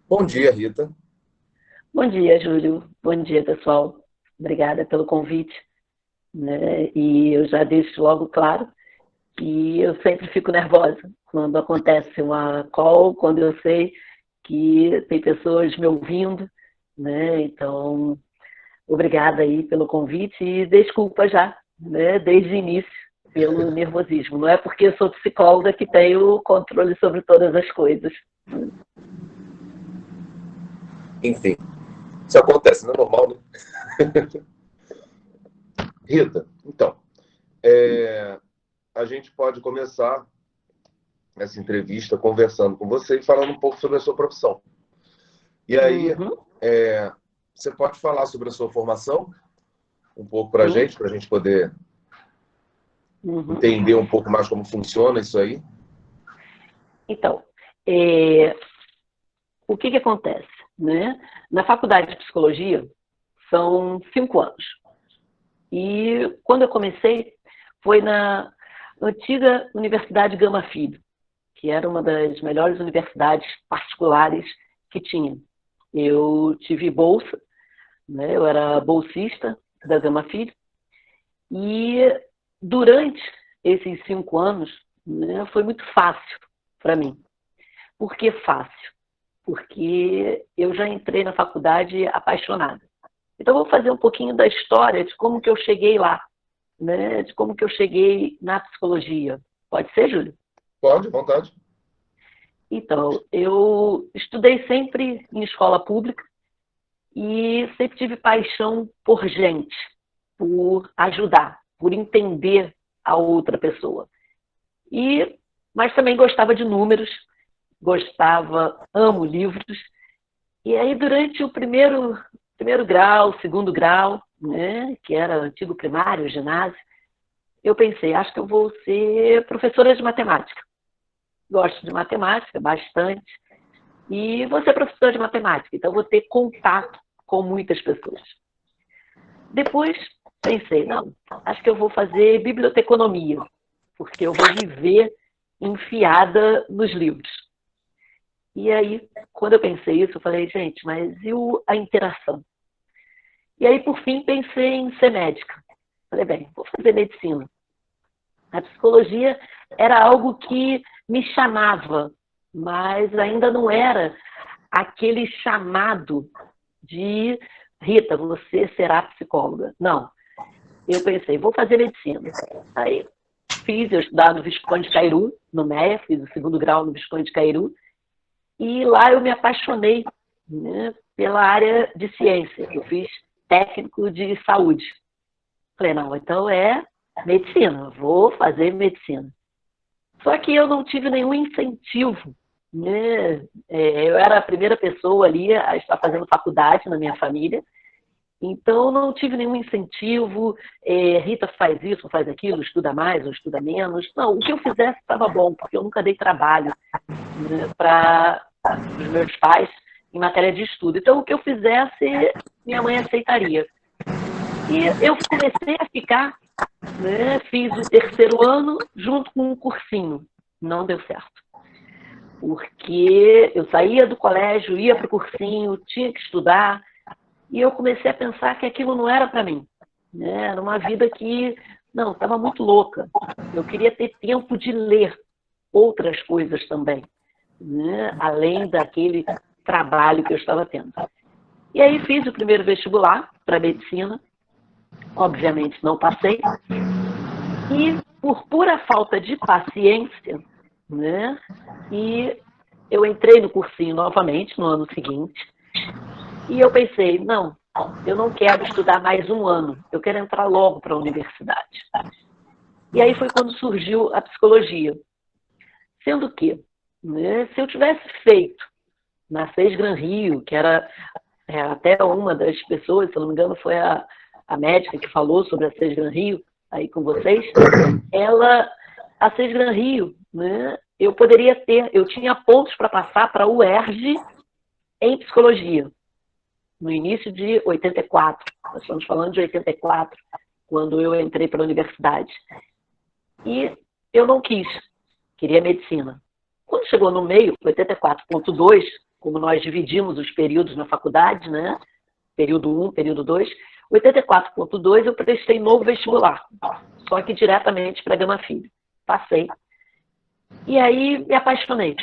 Bom dia, Rita. Bom dia, Júlio. Bom dia, pessoal. Obrigada pelo convite, né? E eu já deixo logo claro que eu sempre fico nervosa quando acontece uma call, quando eu sei que tem pessoas me ouvindo, né? Então, obrigada aí pelo convite e desculpa já, né? Desde o início pelo nervosismo. Não é porque eu sou psicóloga que tenho controle sobre todas as coisas. Enfim, isso acontece, não é normal, né? Rita, então, a gente pode começar essa entrevista conversando com você e falando um pouco sobre a sua profissão. E aí, Uhum, você pode falar sobre a sua formação um pouco para sim. a gente poder Uhum. entender um pouco mais como funciona isso aí? Então, é, o que acontece? Né? Na faculdade de psicologia, são 5 anos. E quando eu comecei, foi na antiga Universidade Gama Filho, que era uma das melhores universidades particulares que tinha. Eu tive bolsa, né? Eu era bolsista da Gama Filho, e durante esses 5 anos, né, foi muito fácil para mim. Por que fácil? Porque eu já entrei na faculdade apaixonada. Então, eu vou fazer um pouquinho da história de como que eu cheguei lá, né? De como que eu cheguei na psicologia. Pode ser, Júlio? Pode, à vontade. Então, eu estudei sempre em escola pública e sempre tive paixão por gente, por ajudar, por entender a outra pessoa. Mas também gostava de números, amo livros. E aí, durante o primeiro grau, segundo grau, né, que era antigo primário, ginásio, eu pensei, acho que eu vou ser professora de matemática. Gosto de matemática bastante e vou ser professora de matemática, então vou ter contato com muitas pessoas. Depois pensei, não, acho que eu vou fazer biblioteconomia, porque eu vou viver enfiada nos livros. E aí, quando eu pensei isso, eu falei, gente, mas e a interação? E aí, por fim, pensei em ser médica. Falei, bem, vou fazer medicina. A psicologia era algo que me chamava, mas ainda não era aquele chamado de Rita, você será psicóloga. Não. Eu pensei, vou fazer medicina. Aí eu estudava no Visconde de Cairu, no MEA, fiz o segundo grau no Visconde de Cairu, e lá eu me apaixonei, né, pela área de ciência. Eu fiz técnico de saúde. Falei, não, então é medicina, vou fazer medicina. Só que eu não tive nenhum incentivo, né? Eu era a primeira pessoa ali a estar fazendo faculdade na minha família, então não tive nenhum incentivo. Rita faz isso, faz aquilo, estuda mais ou estuda menos. Não, o que eu fizesse estava bom, porque eu nunca dei trabalho, né, para os meus pais em matéria de estudo. Então, o que eu fizesse, minha mãe aceitaria. E eu comecei a ficar, né, fiz o terceiro ano junto com um cursinho. Não deu certo. Porque eu saía do colégio, ia para o cursinho, tinha que estudar, e eu comecei a pensar que aquilo não era para mim. Né? Era uma vida que, não, estava muito louca. Eu queria ter tempo de ler outras coisas também, né? Além daquele trabalho que eu estava tendo. E aí fiz o primeiro vestibular para medicina, obviamente não passei, e por pura falta de paciência, né? E eu entrei no cursinho novamente no ano seguinte, e eu pensei, não, eu não quero estudar mais um ano, eu quero entrar logo para a universidade. E aí foi quando surgiu a psicologia. Sendo que, né, se eu tivesse feito na Seis Gran Rio, que era até uma das pessoas, se eu não me engano, foi a médica que falou sobre a Seis Gran Rio, aí com vocês, a Seis Gran Rio, né, eu tinha pontos para passar para a UERJ em psicologia, no início de 84. Nós estamos falando de 84, quando eu entrei para a universidade. E eu não quis, queria medicina. Quando chegou no meio, 84,2, como nós dividimos os períodos na faculdade, né? Período 1, período 2, 84.2 eu prestei novo vestibular, só que diretamente para Gama Filho. Passei. E aí me apaixonei.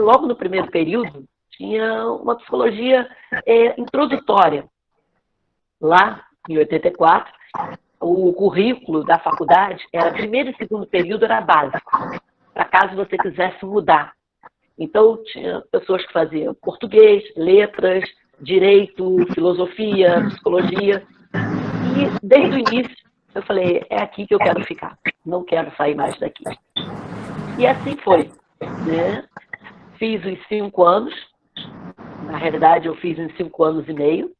Logo no primeiro período, tinha uma psicologia introdutória. Lá, em 84, o currículo da faculdade era primeiro e segundo período, era básico, para caso você quisesse mudar. Então, tinha pessoas que faziam português, letras, direito, filosofia, psicologia. E, desde o início, eu falei, é aqui que eu quero ficar. Não quero sair mais daqui. E assim foi. Né? Fiz os 5 anos. Na realidade, eu fiz em 5 anos e meio.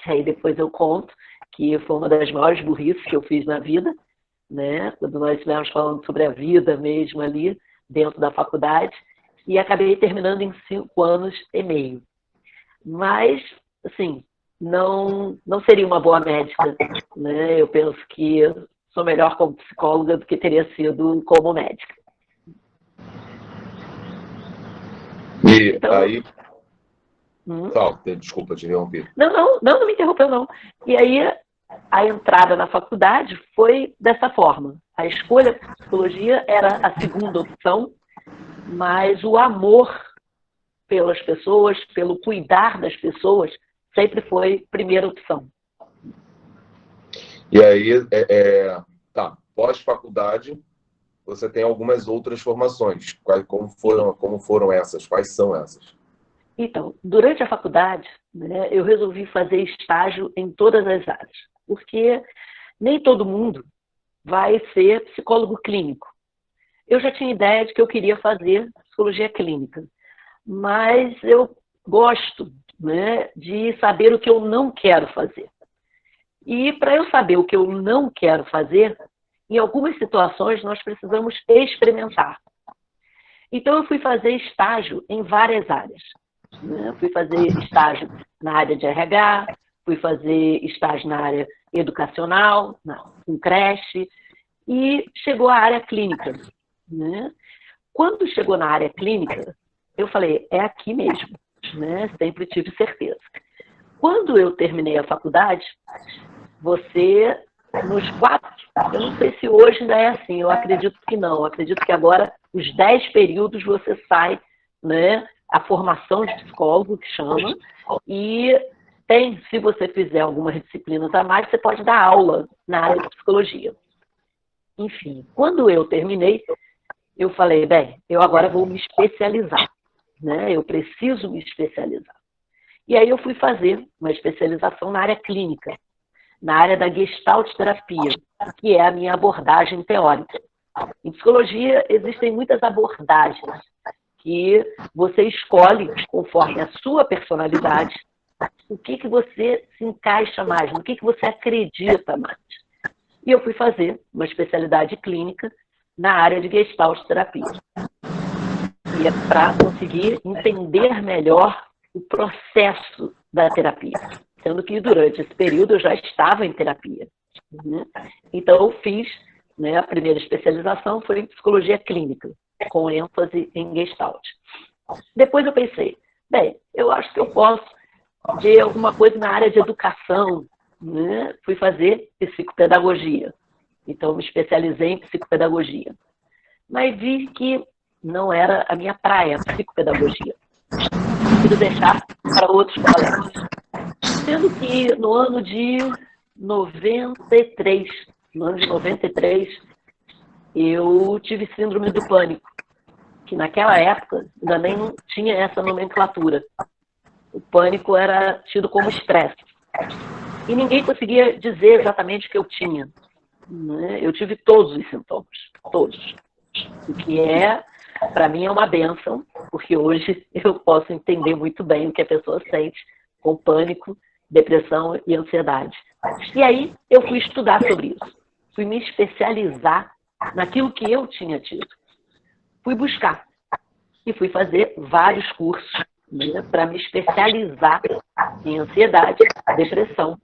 Que aí depois eu conto, que foi uma das maiores burrices que eu fiz na vida. Né? Quando nós estivemos falando sobre a vida mesmo ali, dentro da faculdade. E acabei terminando em 5 anos e meio. Mas, assim, não seria uma boa médica. Né? Eu penso que sou melhor como psicóloga do que teria sido como médica. E então, aí... Desculpa te interromper. Não me interrompeu, não. E aí, a entrada na faculdade foi dessa forma. A escolha por psicologia era a segunda opção, mas o amor pelas pessoas, pelo cuidar das pessoas, sempre foi primeira opção. E aí, pós-faculdade, você tem algumas outras formações. Como foram essas? Quais são essas? Então, durante a faculdade, né, eu resolvi fazer estágio em todas as áreas, porque nem todo mundo vai ser psicólogo clínico. Eu já tinha ideia de que eu queria fazer psicologia clínica, mas eu gosto, né, de saber o que eu não quero fazer. E para eu saber o que eu não quero fazer, em algumas situações nós precisamos experimentar. Então eu fui fazer estágio em várias áreas. Né? Fui fazer estágio na área de RH, fui fazer estágio na área educacional, em creche, e chegou a área clínica. Né? Quando chegou na área clínica, eu falei, é aqui mesmo. Né? Sempre tive certeza. Quando eu terminei a faculdade, você, nos 4, eu não sei se hoje ainda é assim, eu acredito que não, eu acredito que agora, os 10 períodos, você sai, né, a formação de psicólogo, que chama, e tem, se você fizer algumas disciplinas a mais, você pode dar aula na área de psicologia. Enfim, quando eu terminei, eu falei, bem, eu agora vou me especializar, né? Eu preciso me especializar. E aí eu fui fazer uma especialização na área clínica, na área da Gestalt terapia, que é a minha abordagem teórica. Em psicologia existem muitas abordagens que você escolhe, conforme a sua personalidade, o que você se encaixa mais, no que você acredita mais. E eu fui fazer uma especialidade clínica na área de Gestalt terapia. E é para conseguir entender melhor o processo da terapia. Sendo que durante esse período eu já estava em terapia. Né? Então eu fiz, né, a primeira especialização foi em psicologia clínica, com ênfase em Gestalt. Depois eu pensei, bem, eu acho que eu posso ver alguma coisa na área de educação. Né? Fui fazer psicopedagogia. Então me especializei em psicopedagogia. Mas vi que não era a minha praia, psicopedagogia. Preciso deixar para outros colegas. Sendo que no ano de 93, eu tive síndrome do pânico, que naquela época ainda nem tinha essa nomenclatura. O pânico era tido como estresse. E ninguém conseguia dizer exatamente o que eu tinha. Eu tive todos os sintomas, todos. O que para mim, é uma bênção, porque hoje eu posso entender muito bem o que a pessoa sente com pânico, depressão e ansiedade. E aí eu fui estudar sobre isso. Fui me especializar naquilo que eu tinha tido. Fui buscar e fui fazer vários cursos, né, para me especializar em ansiedade, depressão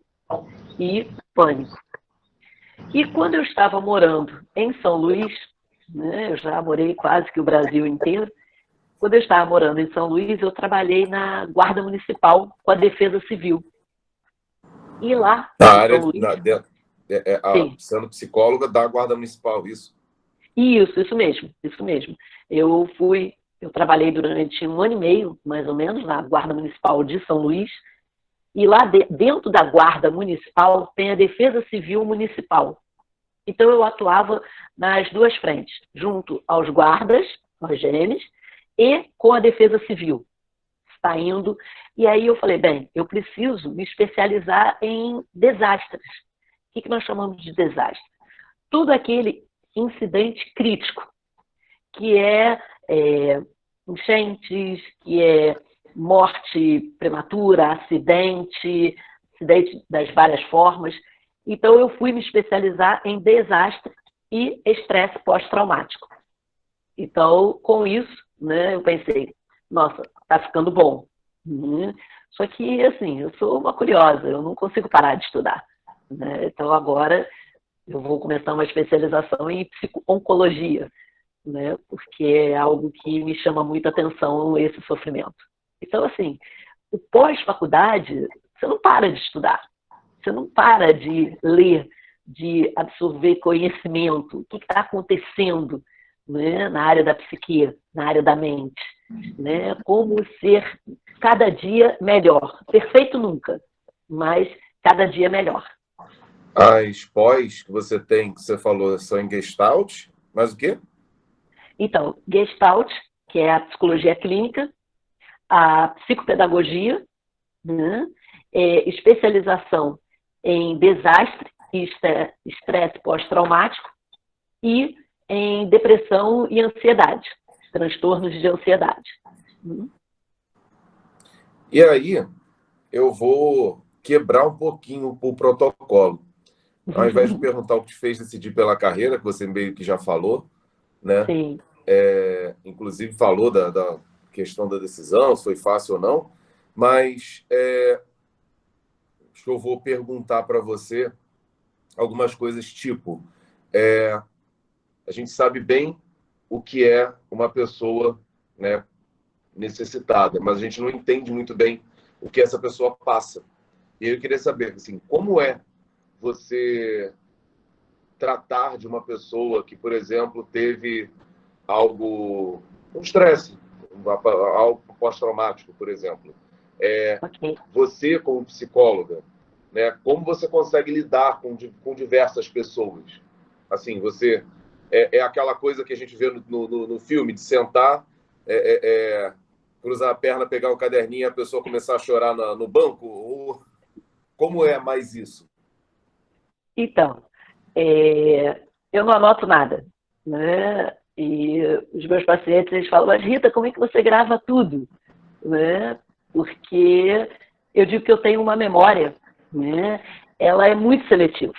e pânico. E quando eu estava morando em São Luís, né, eu já morei quase que o Brasil inteiro, Quando eu estava morando em São Luís, eu trabalhei na Guarda Municipal com a Defesa Civil. E lá, Na em área, São Luís, sim, sendo psicóloga da Guarda Municipal, isso? isso mesmo, isso mesmo. Eu trabalhei durante 1 ano e meio, mais ou menos, na Guarda Municipal de São Luís, e lá dentro da Guarda Municipal tem a Defesa Civil Municipal. Então eu atuava nas duas frentes, junto aos guardas, aos GMs, e com a Defesa Civil, saindo. E aí eu falei, bem, eu preciso me especializar em desastres. O que nós chamamos de desastre? Tudo aquele incidente crítico, que é enchentes, que é morte prematura, acidente das várias formas. Então, eu fui me especializar em desastre e estresse pós-traumático. Então, com isso, né, eu pensei, nossa, tá ficando bom. Só que, assim, eu sou uma curiosa, eu não consigo parar de estudar. Né? Então, agora, eu vou começar uma especialização em psico-oncologia, né? Porque é algo que me chama muita atenção, esse sofrimento. Então, assim, o pós-faculdade, você não para de estudar, você não para de ler, de absorver conhecimento, o que está acontecendo, né, na área da psique, na área da mente, né? Como ser cada dia melhor. Perfeito nunca, mas cada dia melhor. As pós que você tem, que você falou, são em Gestalt, mas o quê? Então, Gestalt, que é a psicologia clínica, a psicopedagogia, né? Especialização em desastre e estresse pós-traumático e em depressão e ansiedade, transtornos de ansiedade. E aí, eu vou quebrar um pouquinho o protocolo. Ao invés de perguntar o que te fez decidir pela carreira, que você meio que já falou, né? Sim. Inclusive falou da questão da decisão, se foi fácil ou não, mas acho que eu vou perguntar para você algumas coisas tipo, a gente sabe bem o que é uma pessoa, né, necessitada, mas a gente não entende muito bem o que essa pessoa passa. E eu queria saber, assim, como é você tratar de uma pessoa que, por exemplo, teve um estresse, algo pós-traumático, por exemplo. Okay. Você, como psicóloga, né, como você consegue lidar com diversas pessoas? Assim, você é aquela coisa que a gente vê no filme, de sentar, cruzar a perna, pegar o caderninho e a pessoa começar a chorar no banco? Ou como é mais isso? Então, eu não anoto nada, né? E os meus pacientes, eles falam, mas Rita, como é que você grava tudo? Né? Porque eu digo que eu tenho uma memória, né? Ela é muito seletiva.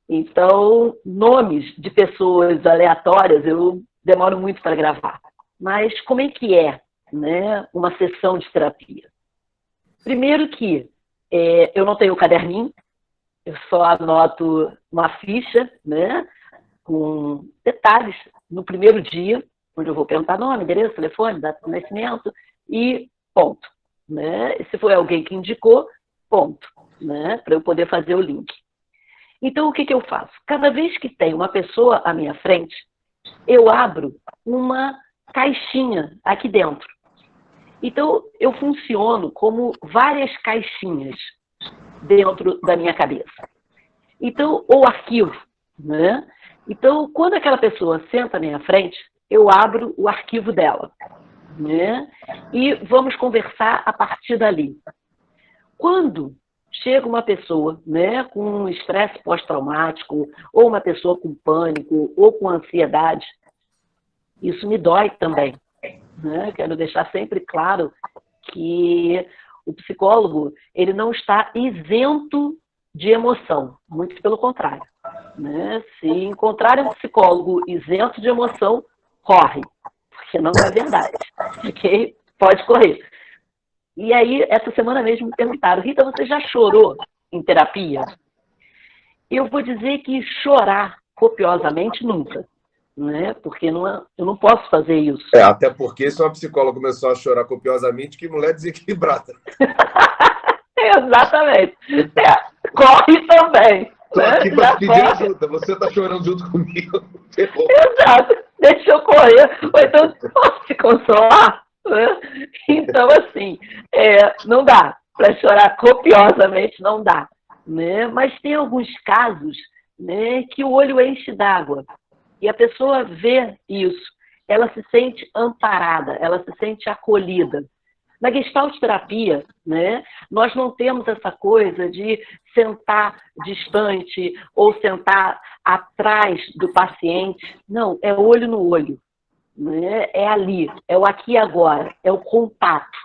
Então, nomes de pessoas aleatórias eu demoro muito para gravar. Mas como é que é, né, uma sessão de terapia? Primeiro que eu não tenho caderninho, eu só anoto uma ficha, né, com detalhes no primeiro dia, onde eu vou perguntar nome, endereço, telefone, data de nascimento e ponto. Né? E se foi alguém que indicou, ponto, né, para eu poder fazer o link. Então, o que eu faço? Cada vez que tem uma pessoa à minha frente, eu abro uma caixinha aqui dentro. Então, eu funciono como várias caixinhas dentro da minha cabeça. Então, ou arquivo, né? Então, quando aquela pessoa senta à minha frente, eu abro o arquivo dela, né? E vamos conversar a partir dali. Quando chega uma pessoa, né, com estresse pós-traumático, ou uma pessoa com pânico, ou com ansiedade, isso me dói também. Né? Quero deixar sempre claro que o psicólogo, ele não está isento de emoção, muito pelo contrário. Né? Se encontrar um psicólogo isento de emoção, corre, porque não é verdade. Okay? Pode correr. E aí, essa semana mesmo me perguntaram, Rita, você já chorou em terapia? Eu vou dizer que chorar copiosamente nunca. né? Porque eu não posso fazer isso. Até porque se uma psicóloga começou a chorar copiosamente, que mulher desequilibrada. Exatamente. Corre também. Estou Né? aqui para te pedir ajuda. Você está chorando junto comigo. Exato. Deixa eu correr. Ou então, posso te consolar? Né? Então, assim, não dá. Para chorar copiosamente, não dá. Né? Mas tem alguns casos, né, que o olho enche d'água. E a pessoa vê isso. Ela se sente amparada, ela se sente acolhida. Na Gestalt terapia, né, nós não temos essa coisa de sentar distante ou sentar atrás do paciente. Não, é olho no olho. Né? É ali, é o aqui e agora, é o contato.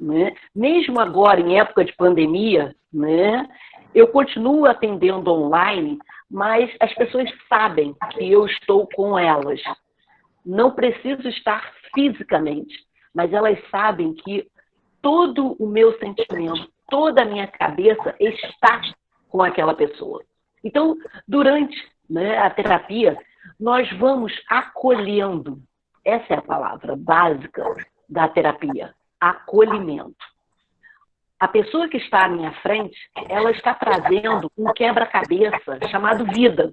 Né? Mesmo agora, em época de pandemia, né, eu continuo atendendo online, mas as pessoas sabem que eu estou com elas. Não preciso estar fisicamente, mas elas sabem que todo o meu sentimento, toda a minha cabeça está com aquela pessoa. Então, durante, né, a terapia, nós vamos acolhendo. Essa é a palavra básica da terapia, acolhimento. A pessoa que está à minha frente, ela está trazendo um quebra-cabeça chamado vida,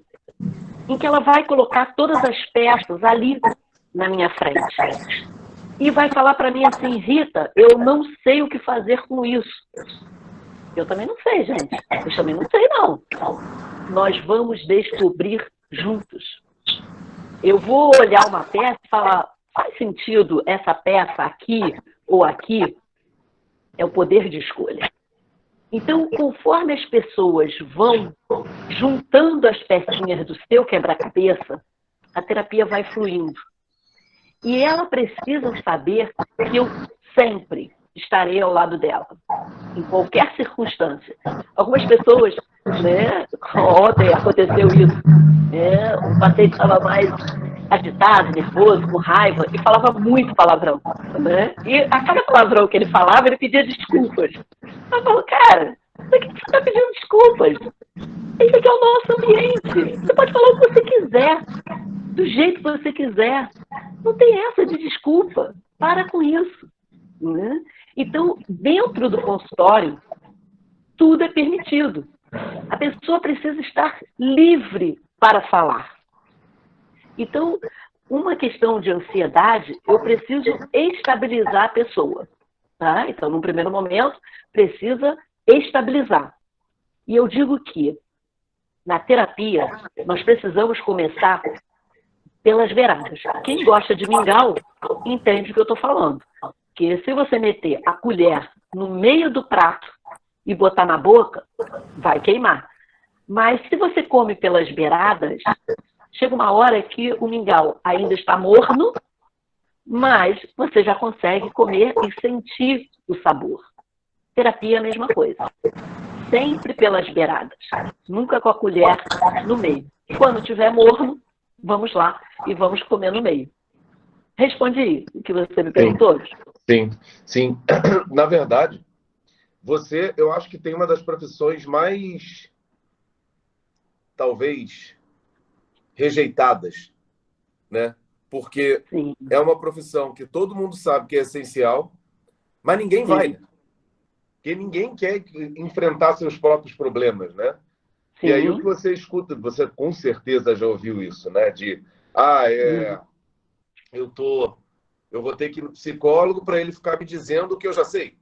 em que ela vai colocar todas as peças ali na minha frente. E vai falar para mim assim, Rita, eu não sei o que fazer com isso. Eu também não sei, gente. Eu também não sei, não. Nós vamos descobrir juntos. Eu vou olhar uma peça e falar, faz sentido essa peça aqui ou aqui? É o poder de escolha. Então, conforme as pessoas vão juntando as pecinhas do seu quebra-cabeça, a terapia vai fluindo. E ela precisa saber que eu sempre estarei ao lado dela, em qualquer circunstância. Algumas pessoas, né, ontem aconteceu isso, né, o paciente estava mais agitado, nervoso, com raiva, e falava muito palavrão. Né? E a cada palavrão que ele falava, ele pedia desculpas. Eu falo, cara, por que você está pedindo desculpas? Esse aqui é o nosso ambiente. Você pode falar o que você quiser, do jeito que você quiser. Não tem essa de desculpa. Para com isso. Né? Então, dentro do consultório, tudo é permitido. A pessoa precisa estar livre para falar. Então, uma questão de ansiedade, eu preciso estabilizar a pessoa. Tá? Então, num primeiro momento, precisa estabilizar. E eu digo que, na terapia, nós precisamos começar pelas beiradas. Quem gosta de mingau, entende o que eu estou falando. Porque se você meter a colher no meio do prato e botar na boca, vai queimar. Mas se você come pelas beiradas, chega uma hora que o mingau ainda está morno, mas você já consegue comer e sentir o sabor. Terapia é a mesma coisa. Sempre pelas beiradas. Nunca com a colher no meio. Quando tiver morno, vamos lá e vamos comer no meio. Responde aí o que você me perguntou. Sim. Na verdade, você, eu acho que tem uma das profissões mais, talvez, rejeitadas, né? Porque Sim. é uma profissão que todo mundo sabe que é essencial, mas ninguém vai, né? Porque ninguém quer enfrentar seus próprios problemas, né? Sim. E aí o que você escuta, você com certeza já ouviu isso, né? De, eu vou ter que ir no psicólogo para ele ficar me dizendo o que eu já sei.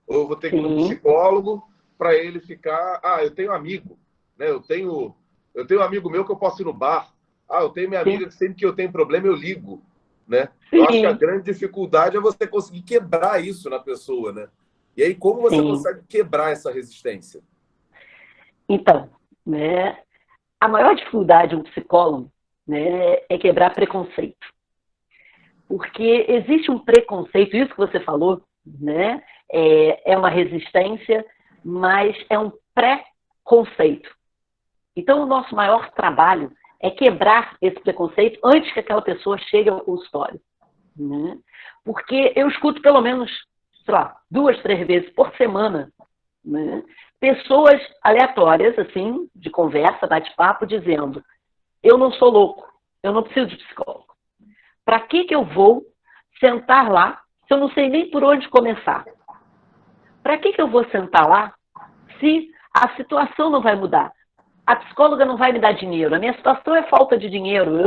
Ou eu vou ter que ir no psicólogo para ele ficar, eu tenho amigo, né? Eu tenho um amigo meu que eu posso ir no bar. Eu tenho minha amiga que sempre que eu tenho problema eu ligo, né? Eu acho que a grande dificuldade é você conseguir quebrar isso na pessoa, né? E aí, como você consegue quebrar essa resistência? Então, né, a maior dificuldade de um psicólogo, né, é quebrar preconceito. Porque existe um preconceito, isso que você falou, né, é uma resistência, mas é um pré-conceito. Então, o nosso maior trabalho é quebrar esse preconceito antes que aquela pessoa chegue ao consultório. Né? Porque eu escuto pelo menos, sei lá, 2, 3 vezes por semana, né, pessoas aleatórias, assim, de conversa, bate-papo, dizendo, eu não sou louco, eu não preciso de psicólogo. Para que eu vou sentar lá se eu não sei nem por onde começar? Para que eu vou sentar lá se a situação não vai mudar? A psicóloga não vai me dar dinheiro, a minha situação é falta de dinheiro,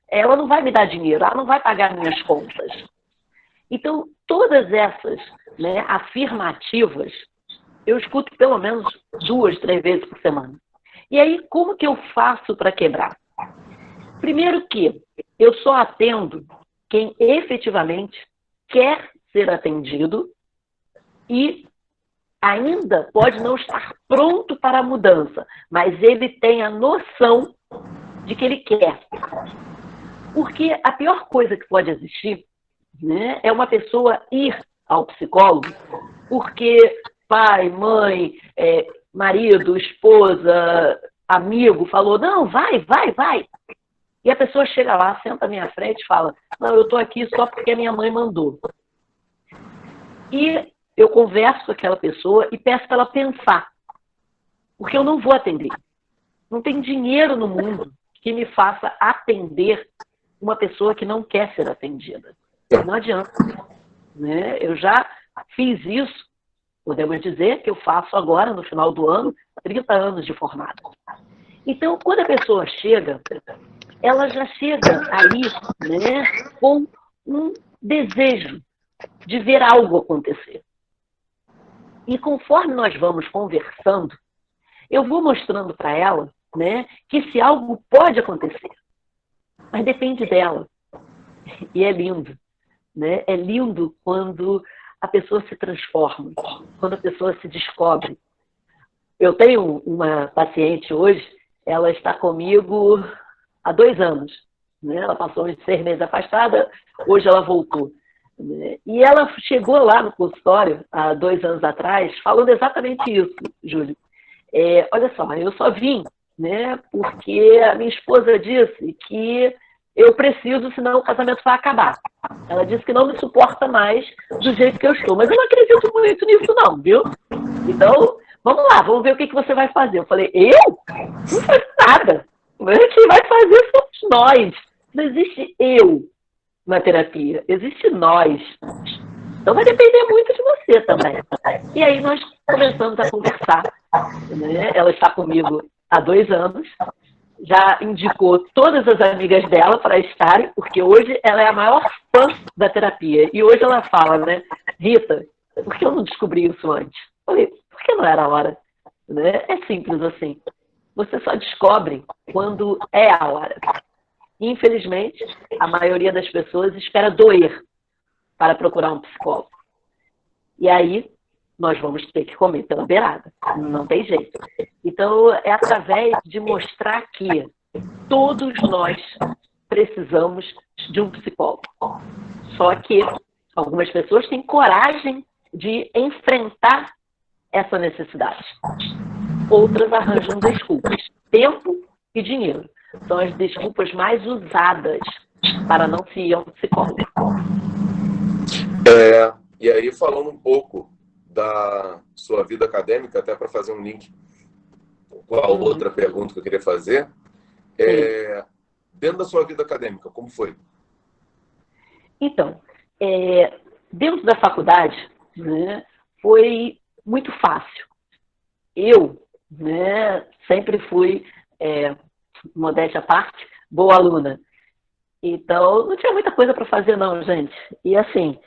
ela não vai me dar dinheiro, ela não vai pagar minhas contas. Então, todas essas, né, afirmativas, eu escuto pelo menos 2, 3 vezes por semana. E aí, como que eu faço para quebrar? Primeiro que eu só atendo quem efetivamente quer ser atendido e ainda pode não estar pronto para a mudança, mas ele tem a noção de que ele quer. Porque a pior coisa que pode existir, né, é uma pessoa ir ao psicólogo porque pai, mãe, marido, esposa, amigo falou, não, vai. E a pessoa chega lá, senta à minha frente e fala, não, eu estou aqui só porque a minha mãe mandou. E eu converso com aquela pessoa e peço para ela pensar, porque eu não vou atender. Não tem dinheiro no mundo que me faça atender uma pessoa que não quer ser atendida. Não adianta. Né? Eu já fiz isso, podemos dizer que eu faço agora, no final do ano, 30 anos de formada. Então, quando a pessoa chega, ela já chega ali, né, com um desejo de ver algo acontecer. E conforme nós vamos conversando, eu vou mostrando para ela, né, que se algo pode acontecer, mas depende dela. E é lindo, né? É lindo quando a pessoa se transforma, quando a pessoa se descobre. Eu tenho uma paciente hoje, ela está comigo há 2 anos. Né? Ela passou uns 6 meses afastada, hoje ela voltou. E ela chegou lá no consultório, há 2 anos atrás, falando exatamente isso, Júlio. Olha só, eu só vim, né, porque a minha esposa disse que eu preciso, senão o casamento vai acabar. Ela disse que não me suporta mais do jeito que eu estou. Mas eu não acredito muito nisso não, viu? Então, vamos lá, vamos ver o que você vai fazer. Eu falei, eu? Não faço nada. Quem vai fazer somos nós. Não existe eu na terapia, existe nós. Então vai depender muito de você também. E aí nós começamos a conversar. Né? Ela está comigo há 2 anos, já indicou todas as amigas dela para estarem, porque hoje ela é a maior fã da terapia. E hoje ela fala, né, Rita, por que eu não descobri isso antes? Eu falei, por que não era a hora? Né? É simples assim. Você só descobre quando é a hora. Infelizmente, a maioria das pessoas espera doer para procurar um psicólogo. E aí, nós vamos ter que comer pela beirada. Não tem jeito. Então, é através de mostrar que todos nós precisamos de um psicólogo. Só que algumas pessoas têm coragem de enfrentar essa necessidade. Outras arranjam desculpas. Tempo e dinheiro são as desculpas mais usadas para não se ir a um psicólogo. E aí, falando um pouco da sua vida acadêmica, até para fazer um link com a outra pergunta que eu queria fazer, dentro da sua vida acadêmica, como foi? Então, dentro da faculdade, né, foi muito fácil. Eu, né, sempre fui, modéstia à parte, boa aluna. Então, não tinha muita coisa para fazer não, gente. E assim,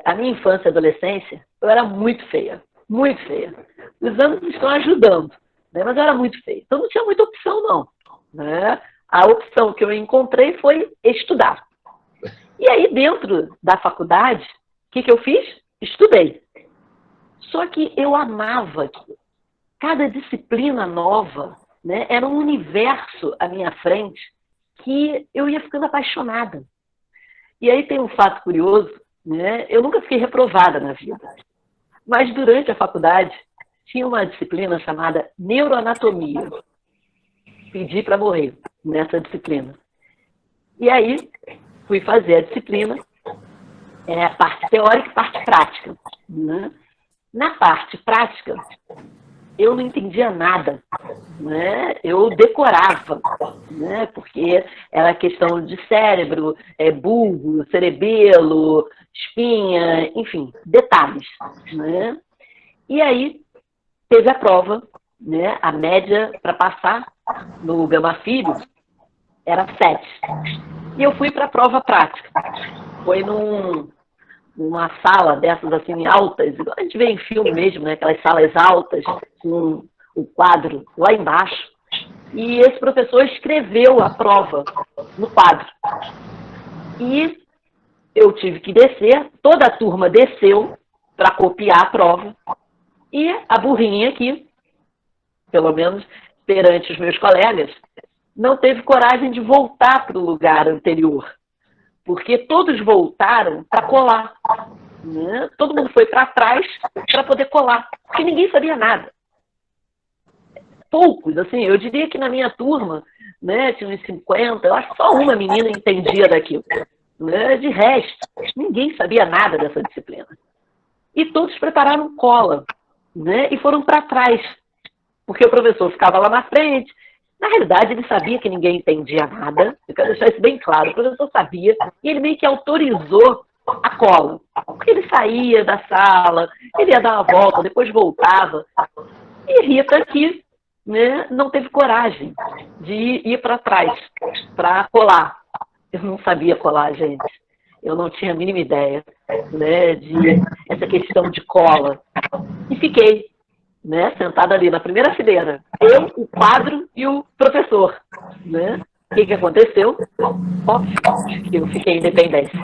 a minha infância e adolescência, eu era muito feia, muito feia. Os anos estão ajudando, né, mas eu era muito feia. Então, não tinha muita opção não. Né? A opção que eu encontrei foi estudar. E aí, dentro da faculdade, o que eu fiz? Estudei. Só que eu amava aquilo. Cada disciplina nova, né, era um universo à minha frente que eu ia ficando apaixonada. E aí tem um fato curioso, né? Eu nunca fiquei reprovada na vida. Mas durante a faculdade, tinha uma disciplina chamada neuroanatomia. Pedi para morrer nessa disciplina. E aí, fui fazer a disciplina, parte teórica e parte prática. Né? Na parte prática, eu não entendia nada, né? Eu decorava, né? Porque era questão de cérebro, bulbo, cerebelo, espinha, enfim, detalhes, né? E aí teve a prova, né? A média para passar no Gama Filho era 7. E eu fui para a prova prática. Foi numa sala dessas assim altas, igual a gente vê em filme mesmo, né? Aquelas salas altas, com o quadro lá embaixo. E esse professor escreveu a prova no quadro. E eu tive que descer, toda a turma desceu para copiar a prova. E a burrinha aqui, pelo menos perante os meus colegas, não teve coragem de voltar para o lugar anterior. Porque todos voltaram para colar. Né? Todo mundo foi para trás para poder colar. Porque ninguém sabia nada. Poucos, assim, eu diria que na minha turma, né, tinha uns 50, eu acho que só uma menina entendia daquilo. Né? De resto, ninguém sabia nada dessa disciplina. E todos prepararam cola, né? E foram para trás. Porque o professor ficava lá na frente. Na realidade, ele sabia que ninguém entendia nada. Eu quero deixar isso bem claro. O professor sabia e ele meio que autorizou a cola. Porque ele saía da sala, ele ia dar uma volta, depois voltava. E Rita aqui, né, não teve coragem de ir para trás, para colar. Eu não sabia colar, gente. Eu não tinha a mínima ideia, né, de essa questão de cola. E fiquei, né, sentada ali na primeira fileira. Eu, o quadro e o professor. Né? O que aconteceu? Óbvio que eu fiquei independente.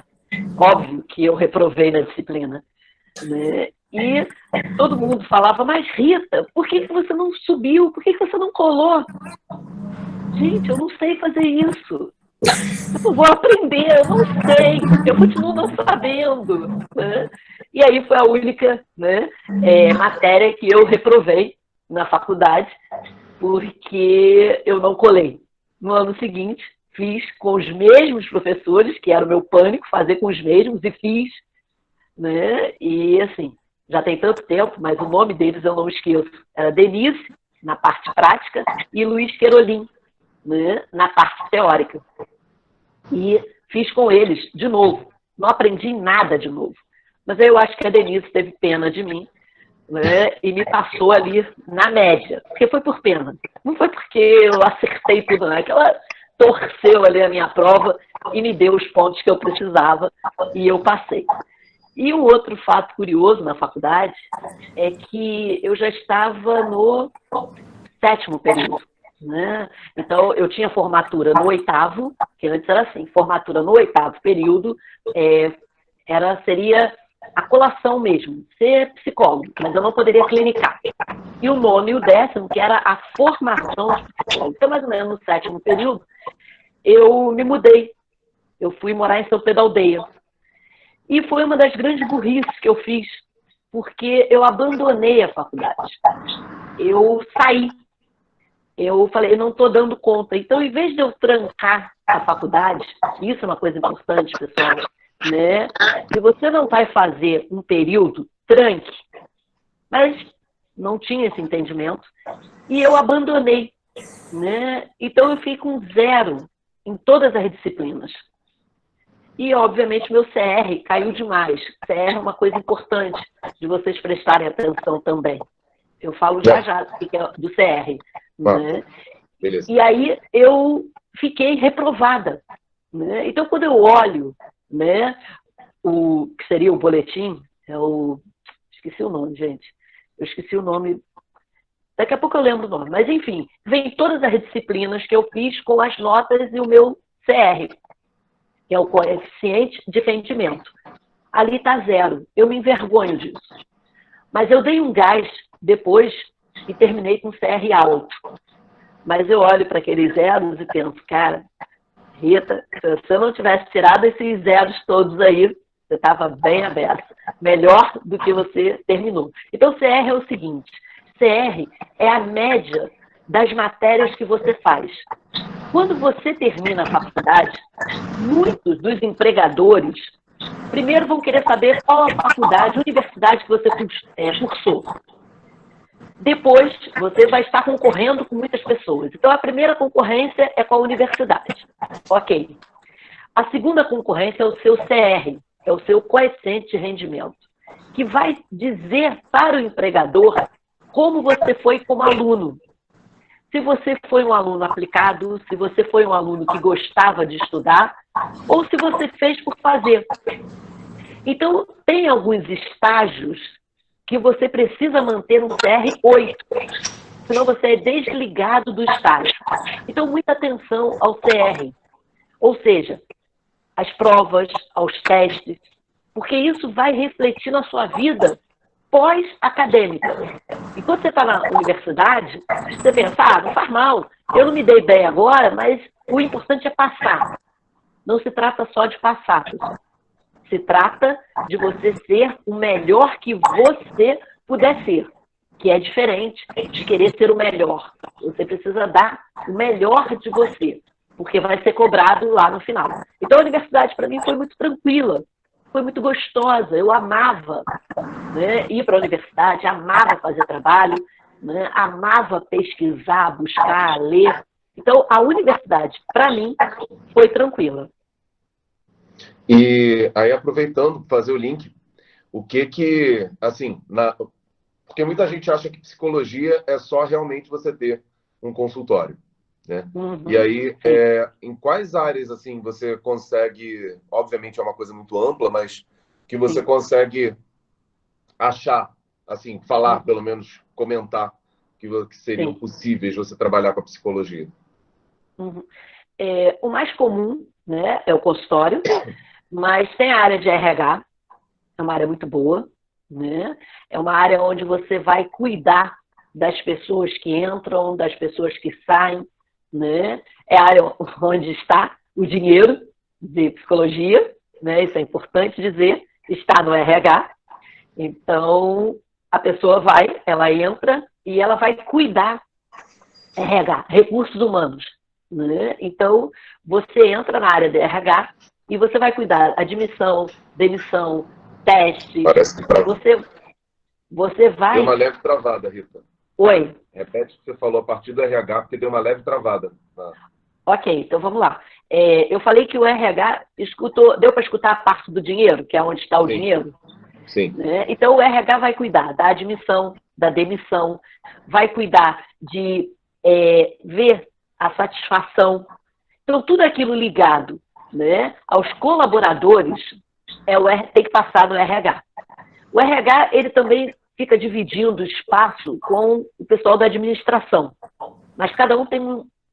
Óbvio que eu reprovei na disciplina. Né? E todo mundo falava, mas Rita, por que você não subiu? Por que você não colou? Gente, eu não sei fazer isso. Eu não vou aprender, eu não sei. Eu continuo não sabendo. Né? E aí foi a única, né, matéria que eu reprovei na faculdade, porque eu não colei. No ano seguinte, fiz com os mesmos professores, que era o meu pânico, fazer com os mesmos, e fiz. Né? E assim, já tem tanto tempo, mas o nome deles eu não esqueço. Era Denise, na parte prática, e Luiz Querolim, né, na parte teórica. E fiz com eles de novo. Não aprendi nada de novo. Mas eu acho que a Denise teve pena de mim, né, e me passou ali na média. Porque foi por pena. Não foi porque eu acertei tudo, não. É que ela torceu ali a minha prova e me deu os pontos que eu precisava e eu passei. E um outro fato curioso na faculdade é que eu já estava no 7º período. Né? Então, eu tinha formatura no 8º, que antes era assim, formatura no 8º período, seria a colação mesmo, ser psicólogo, mas eu não poderia clinicar. E o 9º e o 10º, que era a formação de psicólogo. Então, mais ou menos no 7º período, eu me mudei. Eu fui morar em São Pedro da Aldeia. E foi uma das grandes burrices que eu fiz, porque eu abandonei a faculdade. Eu saí. Eu falei, eu não estou dando conta. Então, em vez de eu trancar a faculdade, isso é uma coisa importante, pessoal, né? Se você não vai fazer um período, tranque. Mas não tinha esse entendimento. E eu abandonei. Né? Então, eu fiquei com 0 em todas as disciplinas. E, obviamente, meu CR caiu demais. CR é uma coisa importante de vocês prestarem atenção também. Eu falo já do CR. Né? E aí eu fiquei reprovada. Né? Então, quando eu olho, né, o que seria o boletim, esqueci o nome, gente. Eu esqueci o nome. Daqui a pouco eu lembro o nome. Mas, enfim, vem todas as disciplinas que eu fiz com as notas e o meu CR, que é o coeficiente de rendimento. Ali está 0. Eu me envergonho disso. Mas eu dei um gás depois e terminei com CR alto. Mas eu olho para aqueles zeros e penso, cara, Rita, se você não tivesse tirado esses zeros todos aí, você estava bem aberta. Melhor do que você terminou. Então, CR é o seguinte, CR é a média das matérias que você faz. Quando você termina a faculdade, muitos dos empregadores primeiro vão querer saber qual a faculdade, a universidade que você cursou. Depois, você vai estar concorrendo com muitas pessoas. Então, a primeira concorrência é com a universidade. Ok. A segunda concorrência é o seu CR, é o seu coeficiente de rendimento, que vai dizer para o empregador como você foi como aluno. Se você foi um aluno aplicado, se você foi um aluno que gostava de estudar, ou se você fez por fazer. Então, tem alguns estágios que você precisa manter um CR8, senão você é desligado do estágio. Então, muita atenção ao CR, ou seja, às provas, aos testes, porque isso vai refletir na sua vida pós-acadêmica. E quando você está na universidade, você pensa, não faz mal, eu não me dei bem agora, mas o importante é passar. Não se trata só de passar, pessoal. Se trata de você ser o melhor que você puder ser, que é diferente de querer ser o melhor. Você precisa dar o melhor de você, porque vai ser cobrado lá no final. Então, a universidade, para mim, foi muito tranquila, foi muito gostosa. Eu amava, né, ir para a universidade, amava fazer trabalho, né, amava pesquisar, buscar, ler. Então, a universidade, para mim, foi tranquila. E aí, aproveitando, fazer o link, o que, assim, porque muita gente acha que psicologia é só realmente você ter um consultório, né? Uhum. E aí, em quais áreas, assim, você consegue, obviamente é uma coisa muito ampla, mas que você Sim. consegue achar, assim, falar, pelo menos comentar, que seriam Sim. possíveis você trabalhar com a psicologia? Uhum. O mais comum, né, é o consultório, mas tem a área de RH, é uma área muito boa, né? É uma área onde você vai cuidar das pessoas que entram, das pessoas que saem, né? É a área onde está o dinheiro de psicologia, né? Isso é importante dizer, está no RH. Então, a pessoa vai, ela entra e ela vai cuidar, RH, recursos humanos, né? Então, você entra na área de RH e você vai cuidar admissão, demissão, testes. Parece que travou. Você vai... Deu uma leve travada, Rita. Oi. Repete o que você falou a partir do RH, porque deu uma leve travada. Ok, então vamos lá. Eu falei que o RH deu para escutar a parte do dinheiro, que é onde está o Sim. dinheiro? Sim. Né? Então, o RH vai cuidar da admissão, da demissão, vai cuidar de ver a satisfação. Então, tudo aquilo ligado, né, aos colaboradores tem que passar no RH. O RH, ele também fica dividindo espaço com o pessoal da administração, mas cada um tem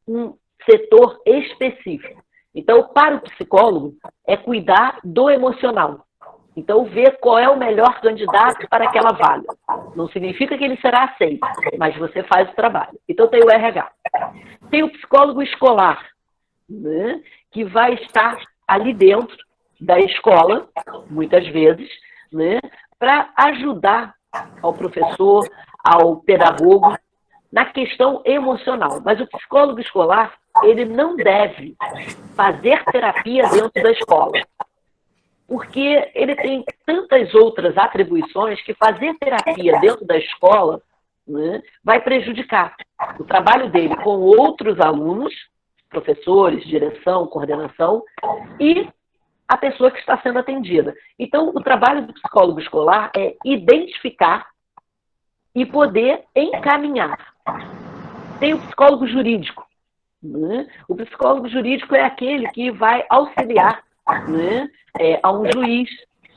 um setor específico. Então, para o psicólogo, é cuidar do emocional. Então, ver qual é o melhor candidato para aquela vaga. Não significa que ele será aceito, mas você faz o trabalho. Então, tem o RH. Tem o psicólogo escolar, né, que vai estar ali dentro da escola, muitas vezes, né, para ajudar ao professor, ao pedagogo, na questão emocional. Mas o psicólogo escolar, ele não deve fazer terapia dentro da escola, porque ele tem tantas outras atribuições que fazer terapia dentro da escola, né, vai prejudicar o trabalho dele com outros alunos, professores, direção, coordenação, e a pessoa que está sendo atendida. Então, o trabalho do psicólogo escolar é identificar e poder encaminhar. Tem o psicólogo jurídico, né? O psicólogo jurídico é aquele que vai auxiliar, né, a um juiz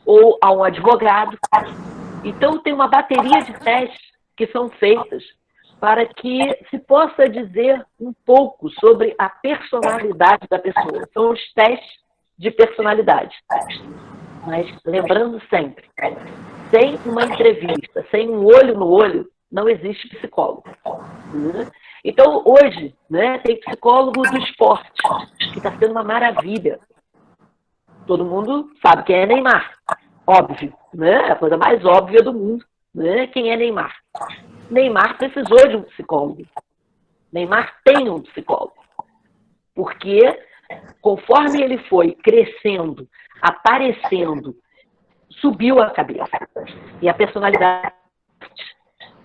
ou a um advogado. Então, tem uma bateria de testes que são feitas para que se possa dizer um pouco sobre a personalidade da pessoa. São os testes de personalidade. Mas lembrando sempre, sem uma entrevista, sem um olho no olho, não existe psicólogo. Então, hoje, né, tem psicólogo do esporte, que está sendo uma maravilha. Todo mundo sabe quem é Neymar, óbvio, né? É a coisa mais óbvia do mundo, né? Quem é Neymar? Neymar precisou de um psicólogo. Neymar tem um psicólogo. Porque conforme ele foi crescendo, aparecendo, subiu a cabeça. E a personalidade.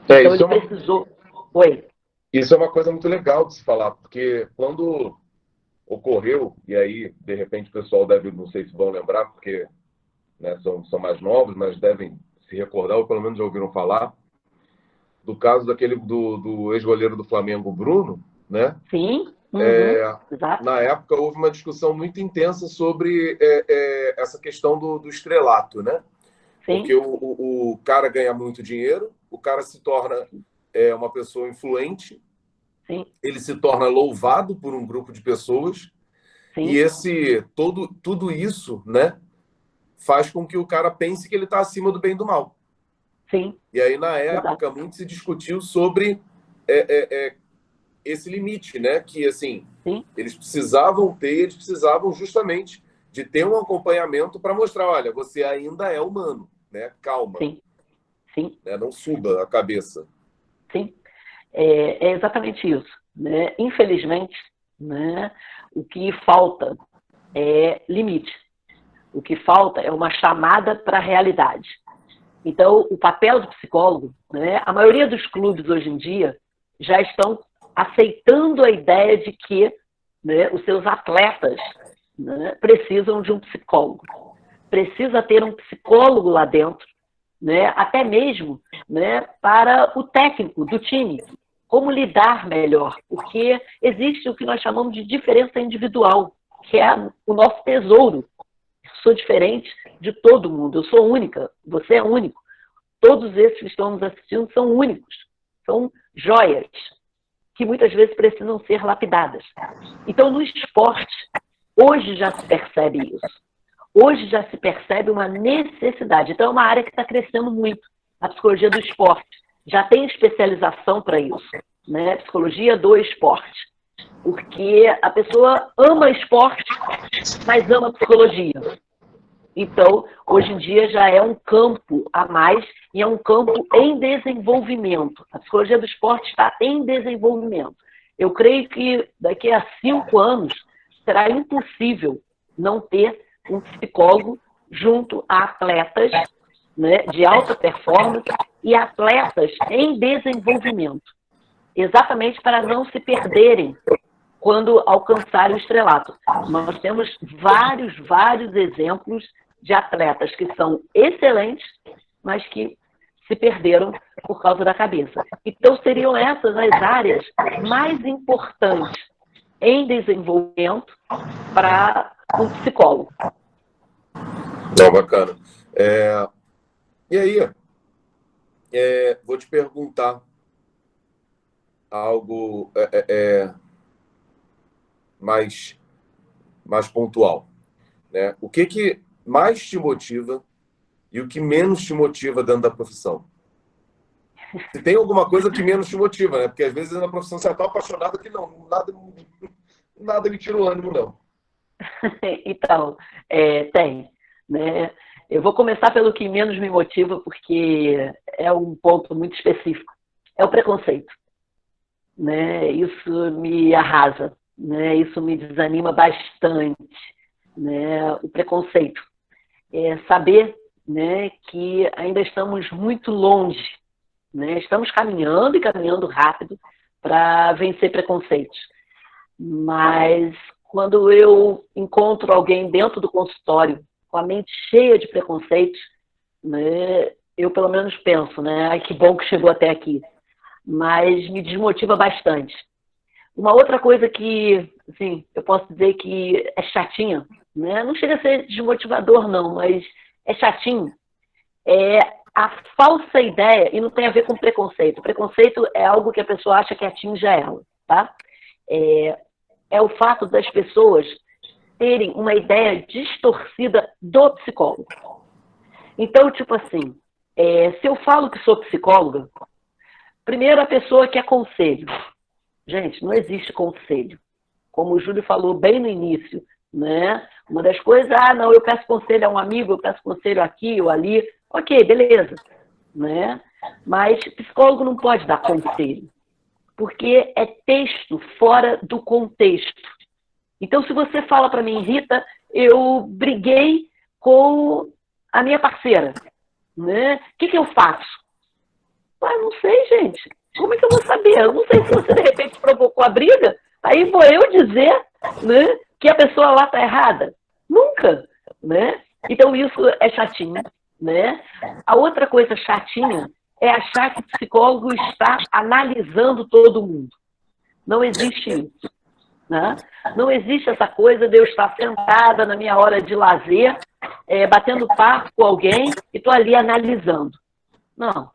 Então ele precisou... Oi. Isso é uma coisa muito legal de se falar, porque quando ocorreu, e aí, de repente, o pessoal deve, não sei se vão lembrar, porque, né, são mais novos, mas devem se recordar, ou pelo menos já ouviram falar, do caso do ex-goleiro do Flamengo, Bruno, né? Sim, exato. Na época houve uma discussão muito intensa sobre essa questão do estrelato, né? Sim. Porque o cara ganha muito dinheiro, o cara se torna uma pessoa influente, Sim. ele se torna louvado por um grupo de pessoas, Sim. e tudo isso, né, faz com que o cara pense que ele está acima do bem e do mal. Sim. E aí, na época, muito se discutiu sobre esse limite, né? Que, assim, Sim. eles precisavam justamente de ter um acompanhamento para mostrar, olha, você ainda é humano, né? Calma. Sim. Sim. Né? Não suba a cabeça. Sim. É exatamente isso. Né? Infelizmente, né, o que falta é limite. O que falta é uma chamada para a realidade. Então, o papel do psicólogo, né, a maioria dos clubes hoje em dia já estão aceitando a ideia de que, né, os seus atletas, né, precisam de um psicólogo. Precisa ter um psicólogo lá dentro, né, até mesmo, né, para o técnico do time. Como lidar melhor, porque existe o que nós chamamos de diferença individual, que é o nosso tesouro. Eu sou diferente de todo mundo, eu sou única, você é único. Todos esses que estão nos assistindo são únicos, são joias, que muitas vezes precisam ser lapidadas. Então, no esporte, hoje já se percebe isso. Hoje já se percebe uma necessidade. Então, é uma área que está crescendo muito, a psicologia do esporte. Já tem especialização para isso, né? Psicologia do esporte. Porque a pessoa ama esporte, mas ama psicologia. Então, hoje em dia já é um campo a mais e é um campo em desenvolvimento. A psicologia do esporte está em desenvolvimento. Eu creio que daqui a 5 anos será impossível não ter um psicólogo junto a atletas, né, de alta performance e atletas em desenvolvimento, exatamente para não se perderem quando alcançarem o estrelato. Nós temos vários exemplos de atletas que são excelentes, mas que se perderam por causa da cabeça. Então, seriam essas as áreas mais importantes em desenvolvimento para um psicólogo. Não, bacana. E aí, vou te perguntar algo mais pontual, né? O que mais te motiva e o que menos te motiva dentro da profissão? Se tem alguma coisa que menos te motiva, né? Porque às vezes na profissão você está apaixonado que não, nada lhe tira o ânimo, não. Então, tem, né? Eu vou começar pelo que menos me motiva, porque é um ponto muito específico. É o preconceito, né? Isso me arrasa, né? Isso me desanima bastante, né? O preconceito. Saber, né, que ainda estamos muito longe, né? Estamos caminhando e caminhando rápido para vencer preconceitos. Mas quando eu encontro alguém dentro do consultório com a mente cheia de preconceitos, né, eu pelo menos penso, né, ai, que bom que chegou até aqui. Mas me desmotiva bastante. Uma outra coisa que, assim, eu posso dizer que é chatinha, né? Não chega a ser desmotivador, não, mas é chatinho. É a falsa ideia, e não tem a ver com preconceito. Preconceito é algo que a pessoa acha que atinge ela, tá? É o fato das pessoas terem uma ideia distorcida do psicólogo. Então, tipo assim, se eu falo que sou psicóloga, primeiro a pessoa quer conselho. Gente, não existe conselho. Como o Júlio falou bem no início, né? Uma das coisas, não, eu peço conselho a um amigo, eu peço conselho aqui ou ali. Ok, beleza. Né? Mas psicólogo não pode dar conselho, porque é texto fora do contexto. Então, se você fala para mim, Rita, eu briguei com a minha parceira, né? O que eu faço? Ah, não sei, gente. Como é que eu vou saber? Eu não sei se você, de repente, provocou a briga. Aí vou eu dizer, né, que a pessoa lá está errada. Nunca, né? Então, isso é chatinho, né? A outra coisa chatinha é achar que o psicólogo está analisando todo mundo. Não existe isso, né? Não existe essa coisa de eu estar sentada na minha hora de lazer, batendo papo com alguém e estou ali analisando. Não,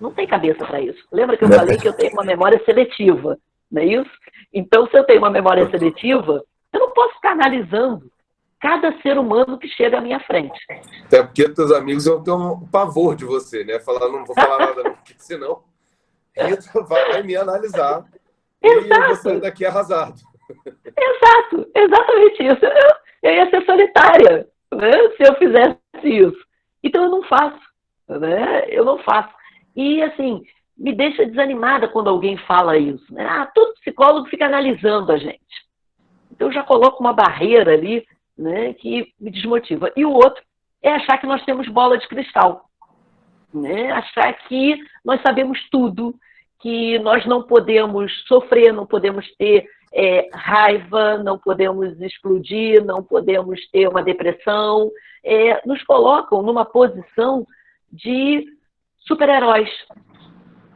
não tem cabeça para isso. Lembra que eu falei que eu tenho uma memória seletiva, não é isso? Então, se eu tenho uma memória seletiva, eu não posso ficar analisando cada ser humano que chega à minha frente. Até porque teus amigos vão ter um pavor de você, né? Falar, não vou falar nada, não, porque senão Rita vai me analisar e eu vou sair daqui arrasado. Exato, exatamente isso. Eu ia ser solitária, né, se eu fizesse isso. Então eu não faço, né? Eu não faço. E assim, me deixa desanimada quando alguém fala isso. Né? Ah, todo psicólogo fica analisando a gente. Então eu já coloco uma barreira ali, né, que me desmotiva. E o outro é achar que nós temos bola de cristal. Né? Achar que nós sabemos tudo, que nós não podemos sofrer, não podemos ter raiva, não podemos explodir, não podemos ter uma depressão. Nos colocam numa posição de super-heróis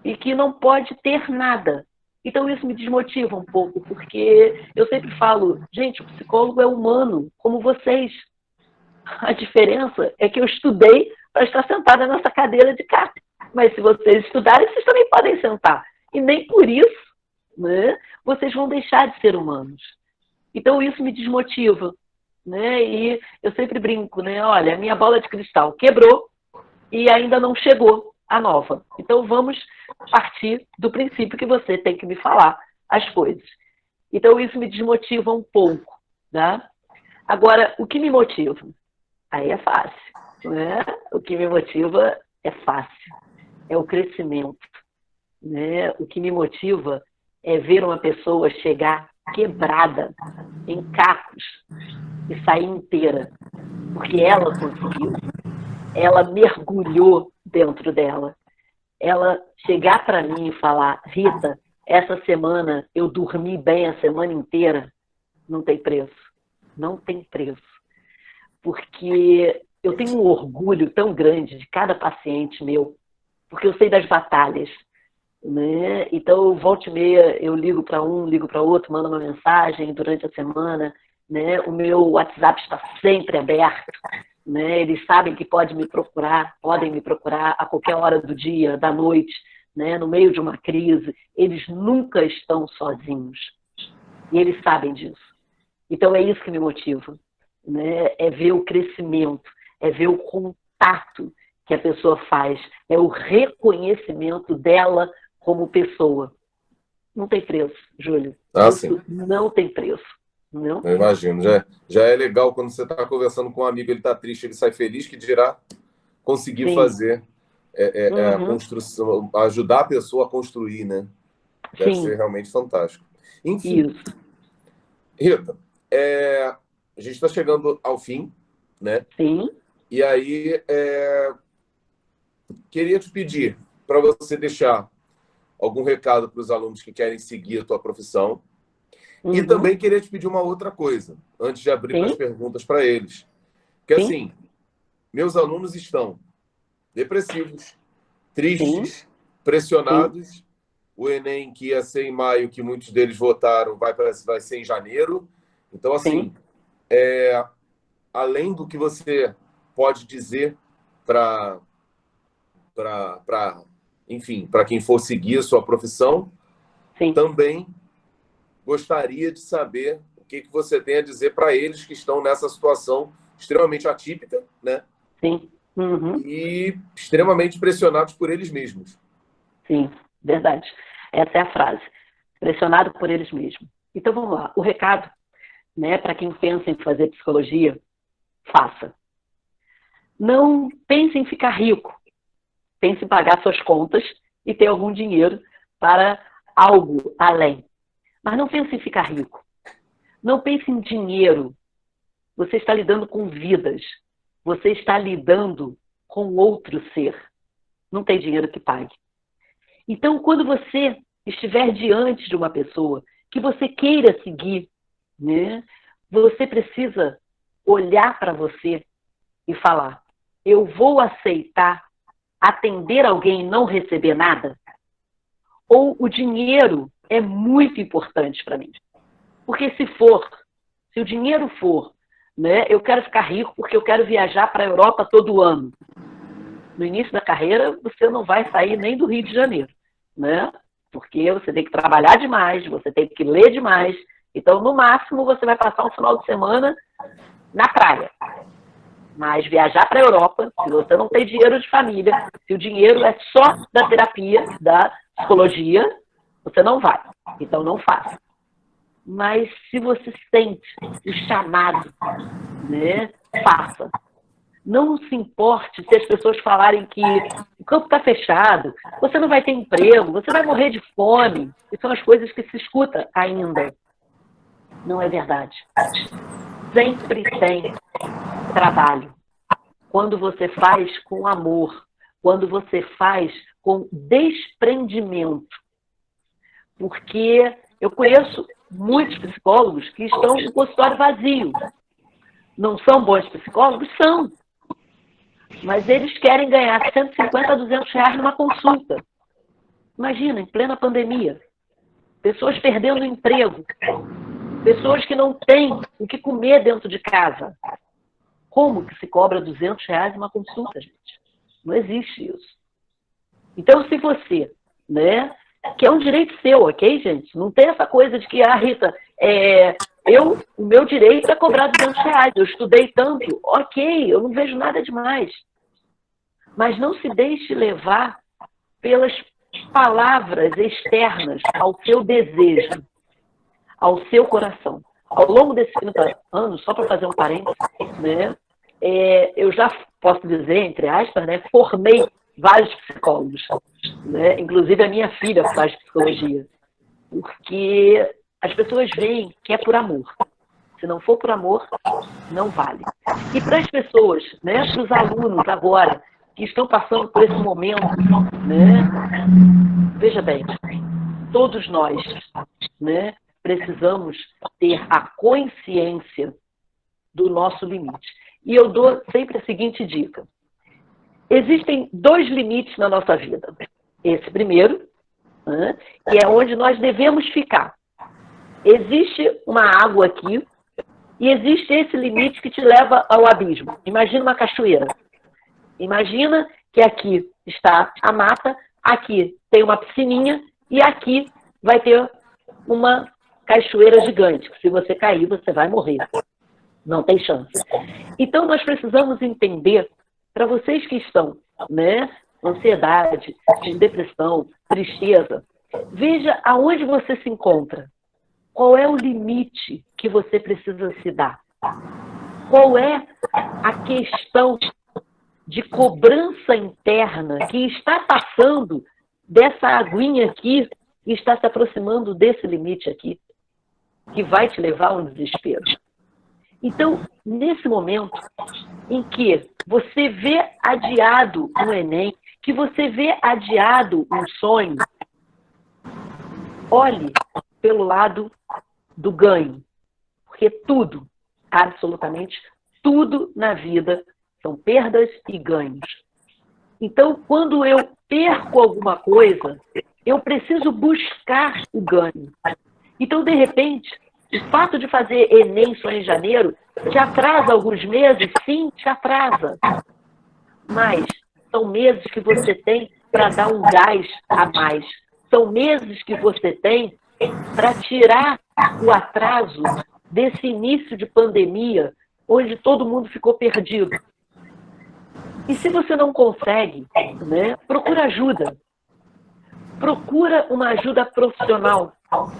e que não pode ter nada. Então isso me desmotiva um pouco, porque eu sempre falo, gente, o psicólogo é humano, como vocês. A diferença é que eu estudei para estar sentada nessa cadeira de cá. Mas se vocês estudarem, vocês também podem sentar. E nem por isso, né, vocês vão deixar de ser humanos. Então isso me desmotiva. Né? E eu sempre brinco, né? Olha, a minha bola de cristal quebrou e ainda não chegou a nova. Então vamos partir do princípio que você tem que me falar as coisas. Então isso me desmotiva um pouco. Tá? Agora, o que me motiva? Aí é fácil. Né? O que me motiva é fácil. É o crescimento. Né? O que me motiva é ver uma pessoa chegar quebrada, em cacos, e sair inteira. Porque ela conseguiu. Ela mergulhou dentro dela. Ela chegar para mim e falar, Rita, essa semana eu dormi bem a semana inteira, não tem preço. Não tem preço. Porque eu tenho um orgulho tão grande de cada paciente meu, porque eu sei das batalhas. Né? Então, volta e meia, eu ligo para um, ligo para outro, mando uma mensagem durante a semana. Né? O meu WhatsApp está sempre aberto. Né? Eles sabem que podem me procurar a qualquer hora do dia, da noite, né? No meio de uma crise. Eles nunca estão sozinhos. E eles sabem disso. Então, é isso que me motiva. Né? É ver o crescimento, é ver o contato que a pessoa faz, é o reconhecimento dela como pessoa. Não tem preço, Júlio. Isso Sim. não tem preço. Não? Eu imagino. Já é legal quando você está conversando com um amigo, ele está triste, ele sai feliz, que dirá conseguir Sim. fazer a construção, ajudar a pessoa a construir, né? Deve Sim. ser realmente fantástico. Enfim, Isso. Rita, a gente está chegando ao fim, né? Sim. E aí, queria te pedir para você deixar algum recado para os alunos que querem seguir a tua profissão. E também queria te pedir uma outra coisa, antes de abrir para as perguntas para eles. Que assim, meus alunos estão depressivos, tristes, pressionados. O Enem, que ia ser em maio, que muitos deles votaram, vai ser em janeiro. Então, assim, além do que você pode dizer enfim, para quem for seguir a sua profissão, também gostaria de saber o que você tem a dizer para eles que estão nessa situação extremamente atípica, né? Sim. E extremamente pressionados por eles mesmos. Sim, verdade. Essa é a frase. Pressionado por eles mesmos. Então, vamos lá. O recado, né, para quem pensa em fazer psicologia, faça. Não pense em ficar rico. Pense em pagar suas contas e ter algum dinheiro para algo além. Mas não pense em ficar rico. Não pense em dinheiro. Você está lidando com vidas. Você está lidando com outro ser. Não tem dinheiro que pague. Então, quando você estiver diante de uma pessoa que você queira seguir, né, você precisa olhar para você e falar: eu vou aceitar atender alguém e não receber nada? Ou o dinheiro é muito importante para mim? Porque se o dinheiro for, né, eu quero ficar rico porque eu quero viajar para a Europa todo ano. No início da carreira, você não vai sair nem do Rio de Janeiro, né? Porque você tem que trabalhar demais, você tem que ler demais. Então, no máximo, você vai passar um final de semana na praia. Mas viajar para a Europa, se você não tem dinheiro de família, se o dinheiro é só da terapia, da psicologia, você não vai. Então, não faça. Mas se você sente o chamado, né, faça. Não se importe se as pessoas falarem que o campo está fechado, você não vai ter emprego, você vai morrer de fome. E são as coisas que se escuta ainda. Não é verdade. Sempre tem trabalho. Quando você faz com amor, quando você faz com desprendimento. Porque eu conheço muitos psicólogos que estão com o consultório vazio. Não são bons psicólogos? São. Mas eles querem ganhar 150 a 200 reais numa consulta. Imagina, em plena pandemia. Pessoas perdendo o emprego. Pessoas que não têm o que comer dentro de casa. Como que se cobra 200 reais uma consulta, gente? Não existe isso. Então, se você, né, que é um direito seu, ok, gente? Não tem essa coisa de que, Rita, o meu direito é cobrar 200 reais, eu estudei tanto, ok, eu não vejo nada demais. Mas não se deixe levar pelas palavras externas ao seu desejo, ao seu coração. Ao longo desses 30 anos, só para fazer um parênteses, né, eu já posso dizer, entre aspas, né, formei vários psicólogos. Né? Inclusive a minha filha faz psicologia. Porque as pessoas veem que é por amor. Se não for por amor, não vale. E para as pessoas, né, para os alunos agora, que estão passando por esse momento, né, veja bem, todos nós, né, precisamos ter a consciência do nosso limite. E eu dou sempre a seguinte dica. Existem 2 limites na nossa vida. Esse primeiro, né, que é onde nós devemos ficar. Existe uma água aqui e existe esse limite que te leva ao abismo. Imagina uma cachoeira. Imagina que aqui está a mata, aqui tem uma piscininha e aqui vai ter uma cachoeira gigante. Se você cair, você vai morrer. Não tem chance. Então, nós precisamos entender, para vocês que estão, né, ansiedade, depressão, tristeza, veja aonde você se encontra. Qual é o limite que você precisa se dar? Qual é a questão de cobrança interna que está passando dessa aguinha aqui e está se aproximando desse limite aqui, que vai te levar a um desespero? Então, nesse momento em que você vê adiado um Enem, que você vê adiado um sonho, olhe pelo lado do ganho. Porque tudo, absolutamente tudo na vida são perdas e ganhos. Então, quando eu perco alguma coisa, eu preciso buscar o ganho. Então, de repente, o fato de fazer Enem só em janeiro te atrasa alguns meses? Sim, te atrasa. Mas são meses que você tem para dar um gás a mais. São meses que você tem para tirar o atraso desse início de pandemia, onde todo mundo ficou perdido. E se você não consegue, né, procura ajuda. Procura uma ajuda profissional.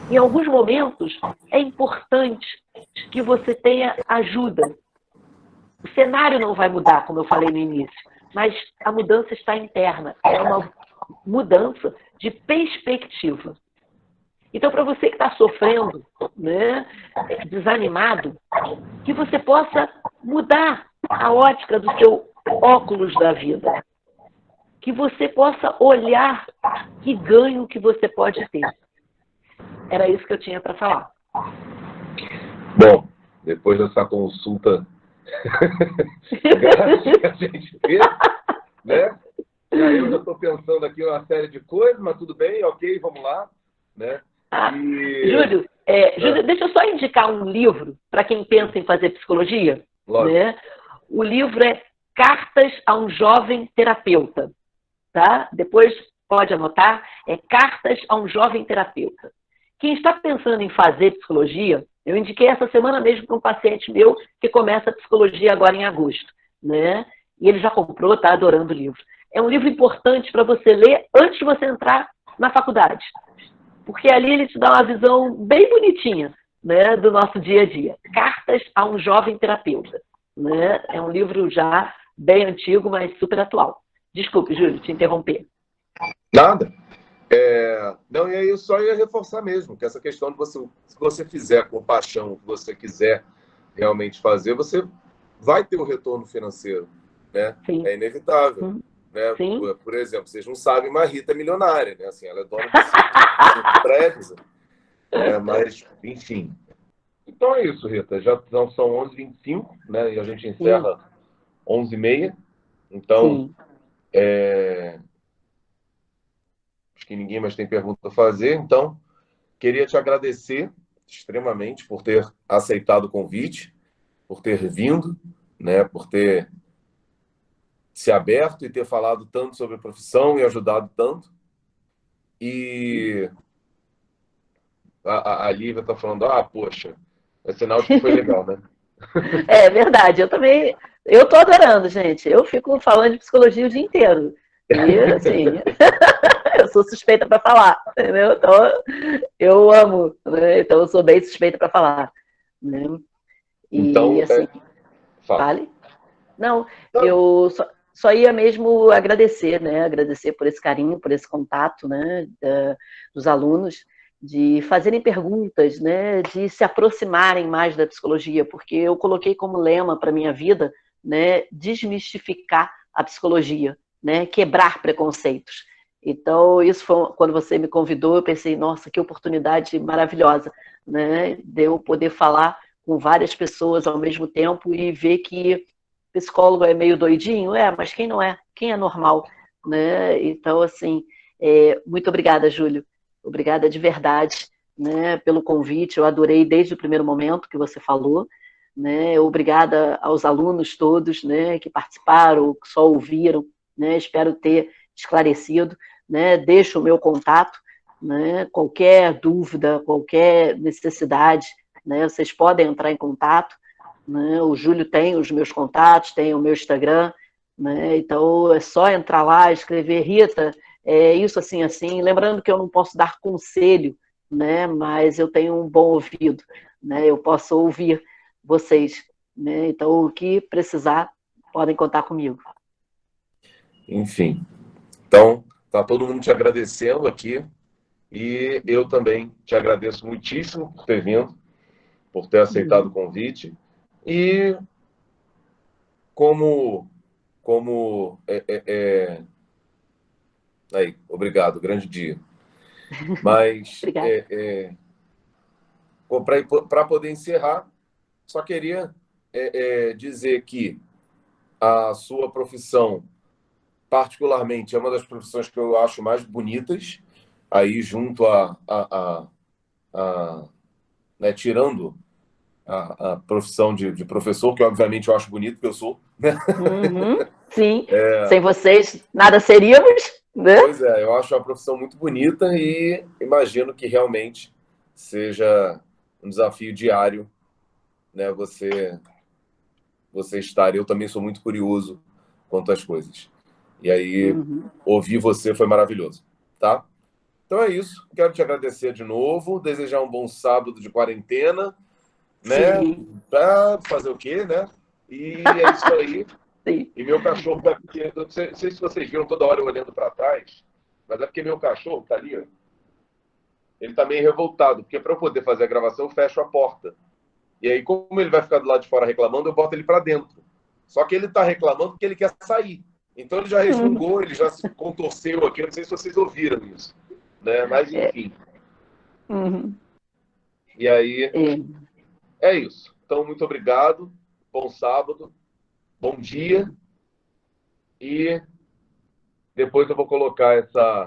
Em alguns momentos, é importante que você tenha ajuda. O cenário não vai mudar, como eu falei no início, mas a mudança está interna. É uma mudança de perspectiva. Então, para você que está sofrendo, né, desanimado, que você possa mudar a ótica do seu óculos da vida. Que você possa olhar Que ganho que você pode ter? Era isso que eu tinha para falar. Bom, depois dessa consulta grátis que a gente fez, né? Eu já estou pensando aqui uma série de coisas, mas tudo bem, ok, vamos lá, né? Júlio, Júlio, deixa eu só indicar um livro para quem pensa em fazer psicologia. Né? O livro é Cartas a um Jovem Terapeuta. Tá? Depois pode anotar, é Cartas a um Jovem Terapeuta. Quem está pensando em fazer psicologia, eu indiquei essa semana mesmo para um paciente meu que começa a psicologia agora em agosto. Né? E ele já comprou, está adorando o livro. É um livro importante para você ler antes de você entrar na faculdade. Porque ali ele te dá uma visão bem bonitinha, né, do nosso dia a dia. Cartas a um Jovem Terapeuta. Né? É um livro já bem antigo, mas super atual. Desculpe, Júlio, te interromper. Nada. Não, e aí eu só ia reforçar mesmo, que essa questão de você, se você fizer com paixão o que você quiser realmente fazer, você vai ter um retorno financeiro. Né? Sim. É inevitável. Né? Sim. Por exemplo, vocês não sabem, mas a Rita é milionária. Né? Assim, ela é dona de 5 prédios. Mas, enfim. Então é isso, Rita. Já são 11h25, né? E a gente encerra 11h30. Então, acho que ninguém mais tem pergunta a fazer. Então, queria te agradecer extremamente por ter aceitado o convite, por ter vindo, né? Por ter se aberto e ter falado tanto sobre a profissão e ajudado tanto. E a Lívia está falando, poxa, é sinal de que foi legal, né? É verdade, eu tô adorando, gente. Eu fico falando de psicologia o dia inteiro. E, assim, eu sou suspeita para falar, entendeu? Então, eu amo, né? Então eu sou bem suspeita para falar. Né? E, então, assim, fale. Não, eu só ia mesmo agradecer, né? Agradecer por esse carinho, por esse contato, né? Dos alunos, de fazerem perguntas, né? De se aproximarem mais da psicologia, porque eu coloquei como lema para minha vida, né? Desmistificar a psicologia, né? Quebrar preconceitos. Então, isso foi quando você me convidou, eu pensei, nossa, que oportunidade maravilhosa, né? De eu poder falar com várias pessoas ao mesmo tempo e ver que psicólogo é meio doidinho, mas quem não é? Quem é normal? Né? Então, assim, muito obrigada, Júlio. Obrigada de verdade, né, pelo convite. Eu adorei desde o primeiro momento que você falou. Né? Obrigada aos alunos todos, né, que participaram, que só ouviram. Né? Espero ter esclarecido. Né? Deixo o meu contato. Né? Qualquer dúvida, qualquer necessidade, né, vocês podem entrar em contato. Né? O Júlio tem os meus contatos, tem o meu Instagram, né? Então é só entrar lá, escrever, Rita, isso assim, assim. Lembrando que eu não posso dar conselho, né? Mas eu tenho um bom ouvido, né? Eu posso ouvir vocês. Né? Então, o que precisar, podem contar comigo. Enfim, então, tá todo mundo te agradecendo aqui e eu também te agradeço muitíssimo por ter vindo, por ter aceitado o convite. E como aí, obrigado, grande dia. Mas para poder encerrar, só queria dizer que a sua profissão, particularmente, é uma das profissões que eu acho mais bonitas, aí junto né, tirando a profissão de professor, que obviamente eu acho bonito, porque eu sou. Sim, sem vocês nada seríamos, né? Pois é, eu acho a profissão muito bonita e imagino que realmente seja um desafio diário, né? Você estar. Eu também sou muito curioso quanto às coisas. E aí, ouvir você foi maravilhoso, tá? Então é isso. Quero te agradecer de novo, desejar um bom sábado de quarentena, né? Para fazer o quê, né? E é isso aí. Sim. E meu cachorro, porque não sei se vocês viram toda hora olhando para trás, mas é porque meu cachorro tá ali, ó, ele tá meio revoltado, porque para eu poder fazer a gravação eu fecho a porta. E aí, como ele vai ficar do lado de fora reclamando, eu boto ele para dentro. Só que ele tá reclamando porque ele quer sair. Então ele já resmungou, ele já se contorceu aqui, eu não sei se vocês ouviram isso, né? Mas enfim. Uhum. E aí, é isso. Então, muito obrigado, bom sábado, bom dia, e depois eu vou colocar essa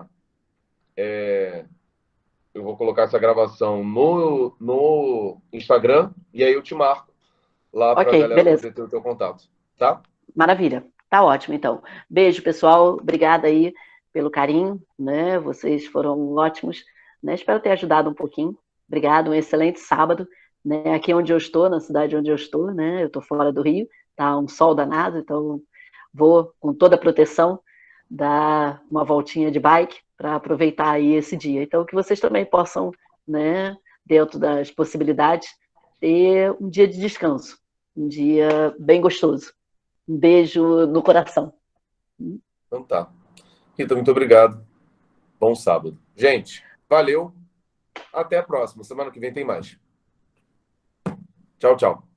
gravação no Instagram, e aí eu te marco lá para a Ok, galera beleza. poder ter o teu contato, tá? Maravilha. Tá ótimo, então. Beijo, pessoal. Obrigada aí pelo carinho, né? Vocês foram ótimos, né? Espero ter ajudado um pouquinho. Obrigado, um excelente sábado, né? Aqui onde eu estou, na cidade onde eu estou, né? Eu estou fora do Rio, tá um sol danado, então vou com toda a proteção dar uma voltinha de bike para aproveitar aí esse dia. Então que vocês também possam, né, dentro das possibilidades, ter um dia de descanso, um dia bem gostoso. Um beijo no coração. Então tá. Rita, muito obrigado. Bom sábado. Gente, valeu. Até a próxima. Semana que vem tem mais. Tchau, tchau.